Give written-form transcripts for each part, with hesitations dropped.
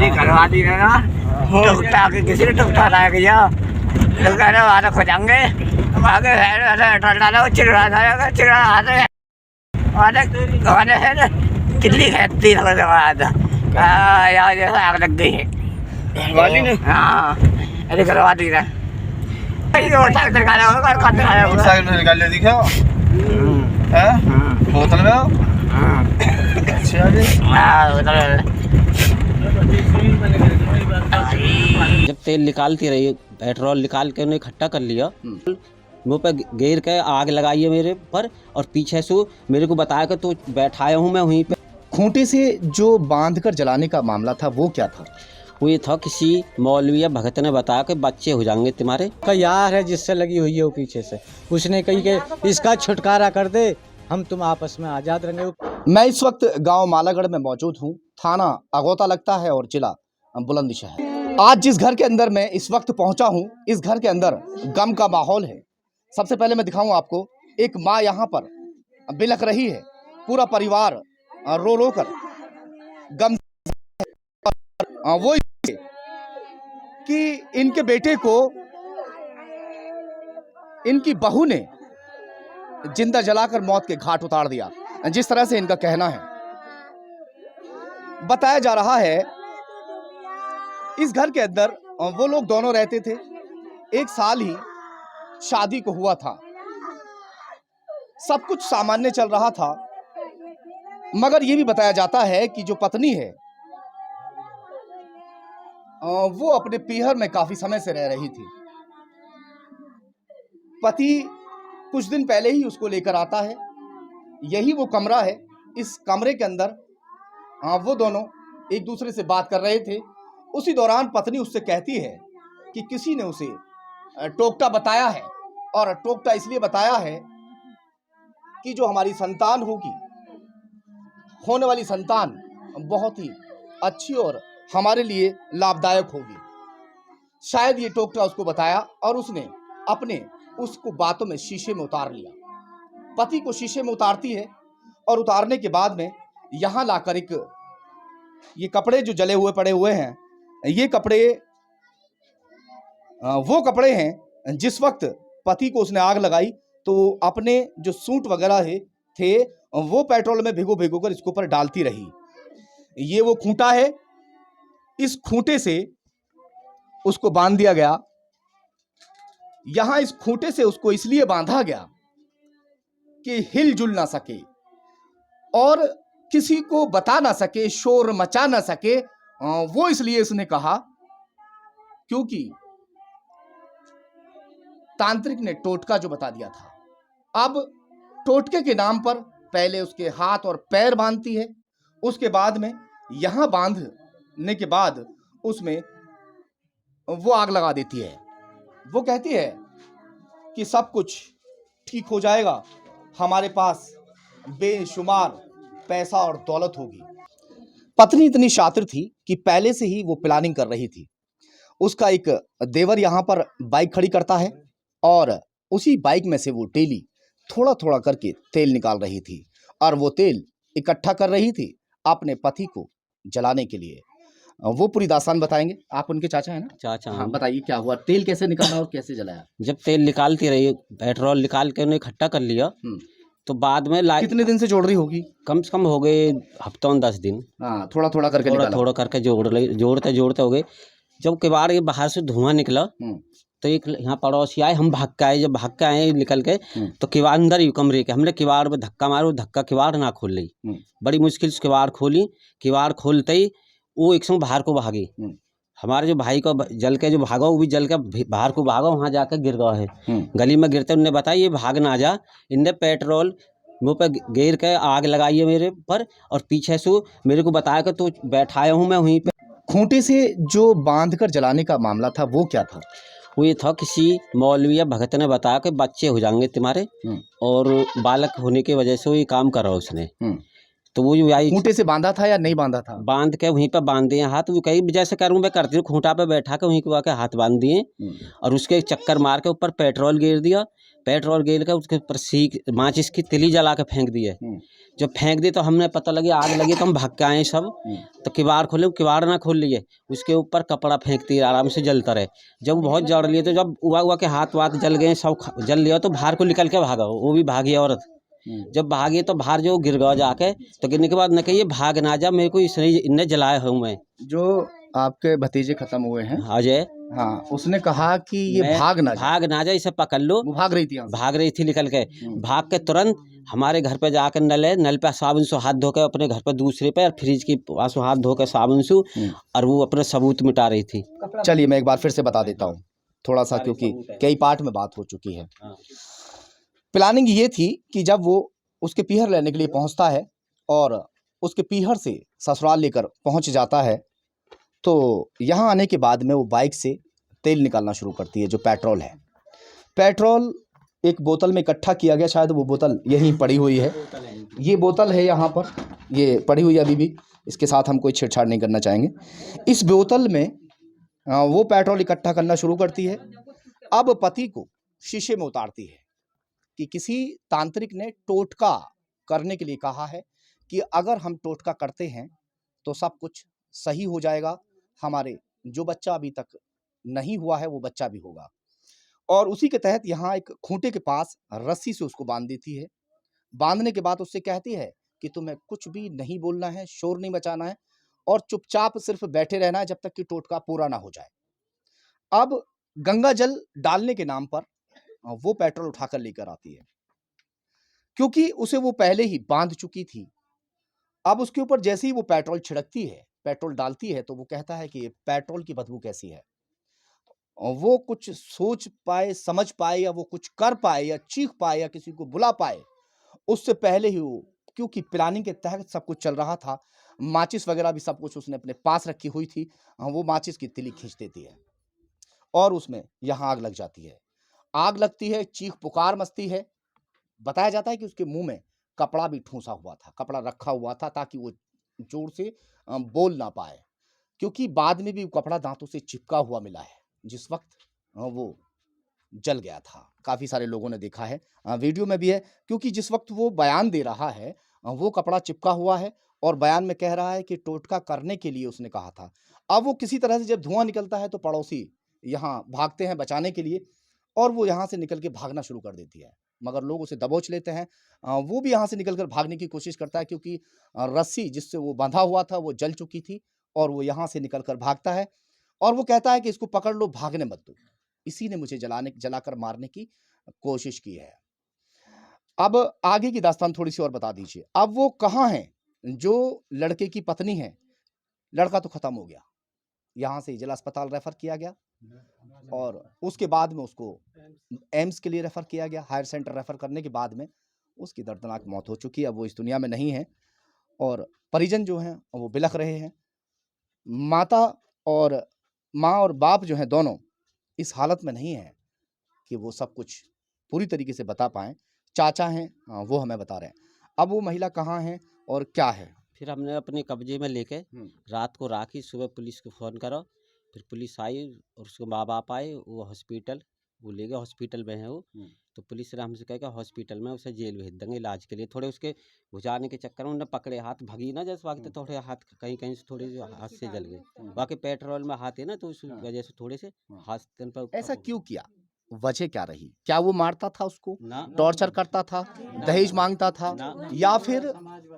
बिजली करवा दी ना टुकटा के किसी ने टुकटा रह गया तो कह रहे वहाँ खो जाएंगे आगे डालो चिड़ा चिड़ा आते है ना कितनी खेती यार जैसा आग लग गई है वाली ने हाँ अरे करवा दी ना मोटरसाइकिल में निकाल ले दिखा है बोतल में अच्छा जी जब तेल निकालती रही पेट्रोल निकाल के उन्हें इकट्ठा कर लिया मुँह पे घेर के आग लगाई है मेरे पर और पीछे से मेरे को बताया कि तो बैठाया हूँ मैं वहीं पे। खूंटे से जो बांध कर जलाने का मामला था वो क्या था? वो ये था किसी मौलवी या भगत ने बताया कि बच्चे हो जाएंगे तुम्हारे। का यार है जिससे लगी हुई है वो पीछे से उसने कही कि इसका छुटकारा कर दे हम तुम आपस में आज़ाद रहेंगे। मैं इस वक्त गांव मालागढ़ में मौजूद हूं। थाना अगौता लगता है और जिला बुलंदशहर। आज जिस घर के अंदर मैं इस वक्त पहुंचा हूं, इस घर के अंदर गम का माहौल है। सबसे पहले मैं दिखाऊं आपको, एक माँ यहाँ पर बिलख रही है। पूरा परिवार रो रो कर गम वो कि इनके बेटे को इनकी बहू ने जिंदा जलाकर मौत के घाट उतार दिया, जिस तरह से इनका कहना है। बताया जा रहा है इस घर के अंदर वो लोग दोनों रहते थे। 1 साल ही शादी को हुआ था, सब कुछ सामान्य चल रहा था। मगर ये भी बताया जाता है कि जो पत्नी है वो अपने पीहर में काफी समय से रह रही थी। पति कुछ दिन पहले ही उसको लेकर आता है। यही वो कमरा है। इस कमरे के अंदर वो दोनों एक दूसरे से बात कर रहे थे। उसी दौरान पत्नी उससे कहती है कि किसी ने उसे टोकटा बताया है, और टोकटा इसलिए बताया है कि जो हमारी संतान होगी, होने वाली संतान बहुत ही अच्छी और हमारे लिए लाभदायक होगी। शायद ये टोकटा उसको बताया और उसने अपने उसको बातों में शीशे में उतार लिया। पति को शीशे में उतारती है और उतारने के बाद में यहाँ लाकर एक ये कपड़े जो जले हुए पड़े हुए हैं, ये कपड़े वो कपड़े हैं जिस वक्त पति को उसने आग लगाई तो अपने जो सूट वगैरह थे वो पेट्रोल में भिगो भिगो कर इसके ऊपर डालती रही। ये वो खूंटा है, इस खूंटे से उसको बांध दिया गया। यहां इस खूंटे से उसको इसलिए बांधा गया कि हिलजुल ना सके और किसी को बता ना सके, शोर मचा ना सके। वो इसलिए उसने कहा क्योंकि तांत्रिक ने टोटका जो बता दिया था। अब टोटके के नाम पर पहले उसके हाथ और पैर बांधती है, उसके बाद में यहां बांधने के बाद उसमें वो आग लगा देती है। वो कहती है कि सब कुछ ठीक हो जाएगा, हमारे पास बेशुमार पैसा और दौलत होगी। पत्नी इतनी शातिर थी कि पहले से ही वो प्लानिंग कर रही थी। उसका एक देवर यहाँ पर बाइक खड़ी करता है और उसी बाइक में से वो डेली थोड़ा थोड़ा करके तेल निकाल रही थी और वो तेल इकट्ठा कर रही थी अपने पति को जलाने के लिए। वो पूरी दास्तान बताएंगे। आप उनके चाचा है ना? चाचा। हाँ, बताइए क्या हुआ, तेल कैसे निकाला और कैसे जलाया? जब तेल निकालती रही पेट्रोल निकाल के उन्हें इकट्ठा कर लिया तो बाद में कितने दिन से जोड़ रही होगी? कम से कम हो गए हफ्तों 10 दिन। हाँ, थोड़ा थोड़ा करके थोड़ा करके जोड़ते जोड़ते हो गए। जब किवाड़ के बाहर से धुआं निकला तो एक यहाँ पड़ोसी आए, हम भाग के आए। जब भाग के आए निकल के तो किवाड़ अंदर ही कमरे के, हमने किवाड़ में धक्का मारो, धक्का किवाड़ ना खोल ली। बड़ी मुश्किल से किवाड़ खोली। किवाड़ खोलते ही वो एक संग बाहर को भागी। हमारे जो भाई को जल के जो भागा वो भी जल के बाहर को भागा, वहाँ जाकर गिर गया है। गली में गिरते उन्हें बताया ये भाग ना जा। इनने पेट्रोल मुँह पे घेर के आग लगाई है मेरे पर और पीछे से मेरे को बताया कि तो बैठाया हूँ मैं वहीं पे। खूंटे से जो बांध कर जलाने का मामला था वो क्या था? वो ये था किसी मौलवी या भगत ने बताया कि बच्चे हो जाएंगे तुम्हारे और बालक होने की वजह से वो ये काम करा उसने। तो वो जो आई खूंटे से बांधा था या नहीं बांधा था? बांध के वहीं पे बांध दिए हाथ, वो कहीं जैसे करूँ मैं करती हूँ, खूंटा पे बैठा के वहीं के आके हाथ बांध दिए और उसके चक्कर मार के ऊपर पेट्रोल गिर दिया। पेट्रोल गिर के उसके ऊपर सीख माचिस की तिली जला के फेंक दिए। जब फेंक दी तो हमने पता लगी आग लगी, तो हम भाग के आए सब। तो किवाड़ खोले, किवाड़ ना खोल लिए, उसके ऊपर कपड़ा फेंकती आराम से जलता रहे। जब वो बहुत जड़ लिए तो जब हुआ के हाथ वाथ जल गए, सब जल लिया, तो बाहर को निकल के भागा। वो भी भागी औरत। जब भागी तो बाहर जो गिर गया जाके, तो गिरने के बाद न कहिए भाग ना जा, मेरे को इसने जलाया हूँ मैं। जो आपके भतीजे खत्म हुए हैं, अजय, हाँ, उसने कहा कि ये भाग ना जा, इसे पकड़ लो। वो भाग रही थी यहाँ से? भाग रही थी निकल के। भाग के तुरंत हमारे घर पे जाकर नल पे साबुन से हाथ धो के, अपने घर पे दूसरे पे फ्रिज की पास हाथ धो के साबुन से, और वो अपने सबूत मिटा रही थी। चलिए मैं एक बार फिर से बता देता हूँ थोड़ा सा, क्योंकि कई पार्ट में बात हो चुकी है। प्लानिंग ये थी कि जब वो उसके पीहर लेने के लिए पहुंचता है और उसके पीहर से ससुराल लेकर पहुंच जाता है, तो यहाँ आने के बाद में वो बाइक से तेल निकालना शुरू करती है, जो पेट्रोल है। पेट्रोल एक बोतल में इकट्ठा किया गया, शायद वो बोतल यहीं पड़ी हुई है। ये बोतल है यहाँ पर, ये पड़ी हुई है अभी भी, इसके साथ हम कोई छेड़छाड़ नहीं करना चाहेंगे। इस बोतल में वो पेट्रोल इकट्ठा करना शुरू करती है। अब पति को शीशे में उतारती है कि किसी तांत्रिक ने टोटका करने के लिए कहा है कि अगर हम टोटका करते हैं तो सब कुछ सही हो जाएगा, हमारे जो बच्चा अभी तक नहीं हुआ है वो बच्चा भी होगा। और उसी के तहत यहाँ एक खूंटे के पास रस्सी से उसको बांध देती है। बांधने के बाद उससे कहती है कि तुम्हें कुछ भी नहीं बोलना है, शोर नहीं मचाना है और चुपचाप सिर्फ बैठे रहना है जब तक कि टोटका पूरा ना हो जाए। अब गंगा जल डालने के नाम पर वो पेट्रोल उठाकर लेकर आती है, क्योंकि उसे वो पहले ही बांध चुकी थी। अब उसके ऊपर जैसे ही वो पेट्रोल छिड़कती है, पेट्रोल डालती है, तो वो कहता है कि पेट्रोल की बदबू कैसी है। वो कुछ सोच पाए, समझ पाए, या वो कुछ कर पाए, या चीख पाए, या किसी को बुला पाए, उससे पहले ही वो, क्योंकि प्लानिंग के तहत सब कुछ चल रहा था, माचिस वगैरह भी सब कुछ उसने अपने पास रखी हुई थी, वो माचिस की तिली खींच देती है और उसमें यहाँ आग लग जाती है। आग लगती है, चीख पुकार मचती है। बताया जाता है कि उसके मुंह में कपड़ा भी ठूंसा हुआ था, कपड़ा रखा हुआ था ताकि वो जोर से बोल ना पाए, क्योंकि बाद में भी वो कपड़ा दांतों से चिपका हुआ मिला है जिस वक्त वो जल गया था। काफ़ी सारे लोगों ने देखा है, वीडियो में भी है, क्योंकि जिस वक्त वो बयान दे रहा है वो कपड़ा चिपका हुआ है और बयान में कह रहा है कि टोटका करने के लिए उसने कहा था। अब वो किसी तरह से जब धुआं निकलता है तो पड़ोसी यहाँ भागते हैं बचाने के लिए और वो यहाँ से निकल के भागना शुरू कर देती है, मगर लोग उसे दबोच लेते हैं। वो भी यहाँ से निकलकर भागने की कोशिश करता है, क्योंकि रस्सी जिससे वो बंधा हुआ था वो जल चुकी थी और वो यहाँ से निकलकर भागता है और वो कहता है कि इसको पकड़ लो, भागने मत दो, इसी ने मुझे जलाकर मारने की कोशिश की है। अब आगे की दास्तान थोड़ी सी और बता दीजिए। अब वो कहाँ हैं जो लड़के की पत्नी है? लड़का तो खत्म हो गया, यहाँ से जिला अस्पताल रेफर किया गया और उसके बाद में उसको एम्स के लिए रेफर किया गया। हायर सेंटर रेफर करने के बाद में उसकी दर्दनाक मौत हो चुकी है। अब वो इस दुनिया में नहीं है और परिजन जो हैं वो बिलख रहे हैं। माँ और बाप जो हैं दोनों इस हालत में नहीं है कि वो सब कुछ पूरी तरीके से बता पाएँ। चाचा हैं वो हमें बता रहे हैं। अब वो महिला कहाँ है और क्या है? फिर हमने अपने कब्जे में लेके रात को राखी, सुबह पुलिस को फ़ोन करो, फिर पुलिस आई और उसके माँ बाप आए, वो हॉस्पिटल वो ले गए, हॉस्पिटल में है वो। तो पुलिस ने हमसे कहा कि हॉस्पिटल में उसे जेल भेज देंगे इलाज के लिए। थोड़े उसके बुझाने के चक्कर में उन्होंने पकड़े हाथ, भगी ना जैसे वक्त, थोड़े हाथ कहीं कहीं से थोड़े हाथ से जल गए। बाकी पेट्रोल में हाथ है ना, तो उस वजह से थोड़े से हाथ पर। ऐसा क्यों किया? वजह क्या रही? क्या वो मारता था उसको, टॉर्चर करता था, दहेज मांगता था, या फिर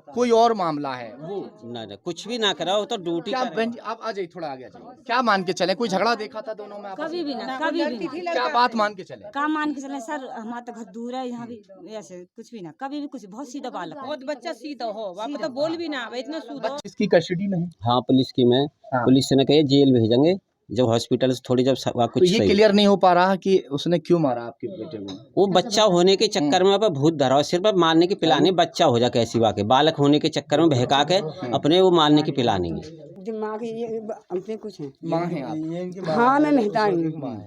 कोई और मामला है? वो ना कुछ भी ना करा, वो तो ड्यूटी। क्या बहन जी आप आ जाइए, थोड़ा आगे आ जाइए। क्या मान के चले? कोई झगड़ा देखा था दोनों में? कभी भी ना, कभी भी ना। क्या बात मान के चले? काम मान के चले सर, हमारा तो घर दूर है, यहाँ भी ऐसे कुछ भी ना, कभी भी कुछ। बहुत सीधा बालक है, बहुत बच्चा सीधा हो, मतलब बोल भी ना इतना सूद। किसकी कस्टडी में है? हाँ पुलिस की में। पुलिस ने कहा जेल भेजेंगे जब हॉस्पिटल से थोड़ी जब कुछ तो ये क्लियर नहीं हो पा रहा कि उसने क्यों मारा आपके बेटे को? वो बच्चा होने के चक्कर में भूत धरा, सिर्फ मारने की पिलाने बच्चा हो जा, कैसी बात है, बालक होने के चक्कर में बहका के अपने वो मारने की पिलाने दिमाग ये हमसे कुछ है। माँ है आप? हाँ मैं मेहता हूँ।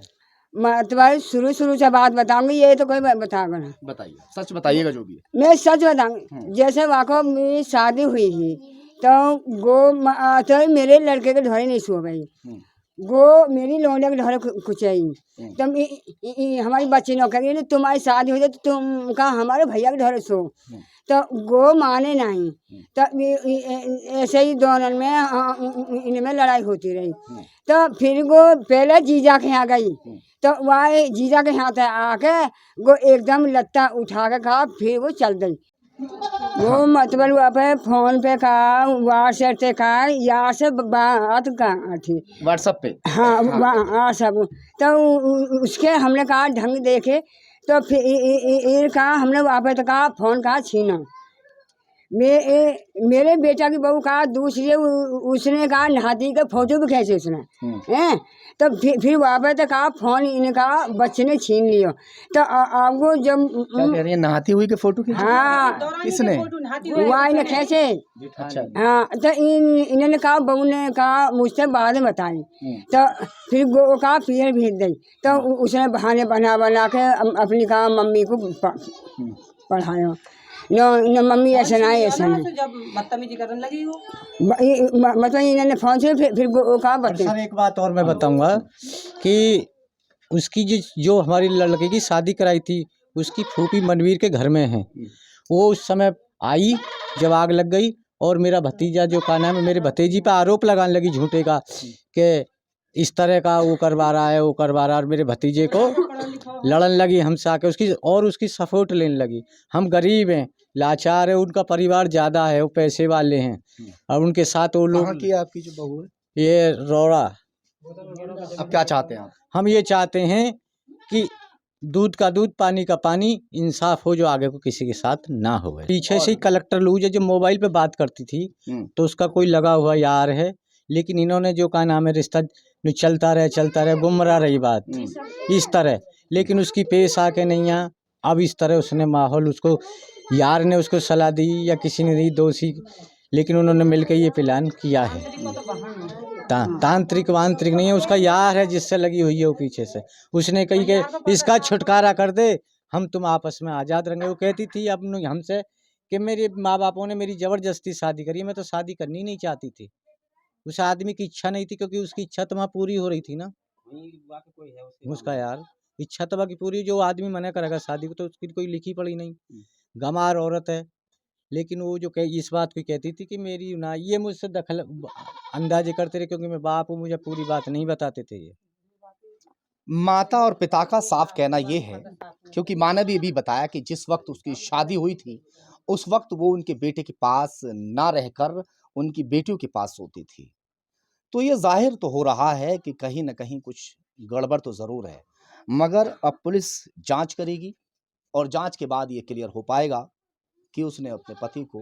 मतलब शुरू शुरू से बात बताऊंगी, ये तो कोई बताऊंगा ना। बताइए, सच बताइएगा जो भी है। मैं सच बताऊंगी। जैसे वाको मेरी शादी हुई थी तो तो मेरे लड़के के ढोरे नहीं सो गई, वो मेरी लौंडे के ढोरे कुचाई। तब हमारी बच्ची नौकरी है, तुम्हारी शादी हो जाए तो तुम कहा हमारे भैया के ढोरे सो, तो वो माने नहीं। तो ऐसे ही दोनों में इनमें लड़ाई होती रही। तो फिर वो पहले जीजा के यहाँ गई, तो वह जीजा के यहाँ आके वो एकदम लत्ता उठा के कहा, फिर वो चल गई। वो मतलब वहाँ पे फोन पे का व्हाट्सएप पे का या से बात का थी, व्हाट्सएप पे। हाँ सब। तो उसके हमने कहा ढंग देखे, तो फिर कहा हमने वहाँ पे तो कहा फोन कहा छीना। मेरे बेटा की बहू कहा दूसरी, उसने कहा नहाती के फोटो भी खींचे उसने हैं। तो फिर वहाँ पे तो कहा फोन इनका बच्चे ने छीन लियो। तो आपको जब क्या कह रही है, नहाती हुई के फोटो खींचे? हाँ किसने? वहाँ इन्हें खींचे। अच्छा। हाँ तो इन्होंने कहा बहू ने कहा मुझसे बाद में बताई। तो फिर वो कहा फिर भेज दी। तो उसने बहाने बना बना के अपनी कहा मम्मी को पढ़ाया। नो मम्मी ऐसा ना ऐसा ना, जब बदतमीजी करने लगी वो, मतलब इन्होंने फोन से फिर वो कहा बता। सर एक बात और मैं बताऊंगा कि उसकी जो हमारी लड़के की शादी कराई थी, उसकी फूफी मनवीर के घर में है। वो उस समय आई जब आग लग गई, और मेरा भतीजा जो का नाम है, मेरे भतीजी पे आरोप लगाने लगी झूठे का कि इस तरह का वो करवा रहा है, वो करवा रहा है। और मेरे भतीजे को लड़न लगी हमसे आके, उसकी सपोर्ट लेने लगी। हम गरीब हैं, लाचार है, उनका परिवार ज़्यादा है, वो पैसे वाले हैं। और उनके साथ वो लोग की आपकी जो बहू है, ये रोड़ा। अब क्या चाहते हैं आप? हम ये चाहते हैं कि दूध का दूध, पानी का पानी, इंसाफ हो, जो आगे को किसी के साथ ना हो। पीछे से ही कलेक्टर लूज है, जो मोबाइल पे बात करती थी तो उसका कोई लगा हुआ यार है, लेकिन इन्होंने जो का नाम है रिश्ता चलता रहे गुमराह रही बात इस तरह। लेकिन उसकी पेश आके नहीं आ, अब इस तरह उसने माहौल, उसको यार ने उसको सलाह दी या किसी ने दी, दोषी, लेकिन उन्होंने मिलकर ये प्लान किया है। तांत्रिक वांत्रिक नहीं है, उसका यार है जिससे लगी हुई है वो पीछे से। उसने कही कि इसका छुटकारा कर दे, हम तुम आपस में आज़ाद रहेंगे। वो कहती थी अब हमसे कि मेरे माँ बापों ने मेरी ज़बरदस्ती शादी करी, मैं तो शादी करनी नहीं चाहती थी। उस आदमी की इच्छा नहीं थी, क्योंकि उसकी इच्छा तो वहाँ पूरी हो रही थी ना। उसका यार इच्छा तो बाकी पूरी, जो आदमी मना करेगा शादी को तो उसकी कोई लिखी पड़ी नहीं। गंवार औरत है, लेकिन वो जो इस बात को कहती थी कि मेरी ना, ये मुझसे दखल अंदाजे करते रहे, क्योंकि मैं बाप हूँ, मुझे पूरी बात नहीं बताते थे ये। माता और पिता का साफ कहना ये है, क्योंकि माँ ने भी बताया कि जिस वक्त उसकी शादी हुई थी उस वक्त वो उनके बेटे के पास ना रहकर उनकी बेटियों के पास सोती थी। तो ये जाहिर तो हो रहा है कि कहीं ना कहीं कुछ गड़बड़ तो ज़रूर है, मगर अब पुलिस जांच करेगी और जांच के बाद ये क्लियर हो पाएगा कि उसने अपने पति को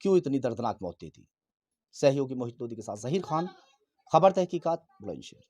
क्यों इतनी दर्दनाक मौत दी थी। सहयोगी मोहित लोधी के साथ जहीर खान, खबर तहकीकात, बुलंदशहर।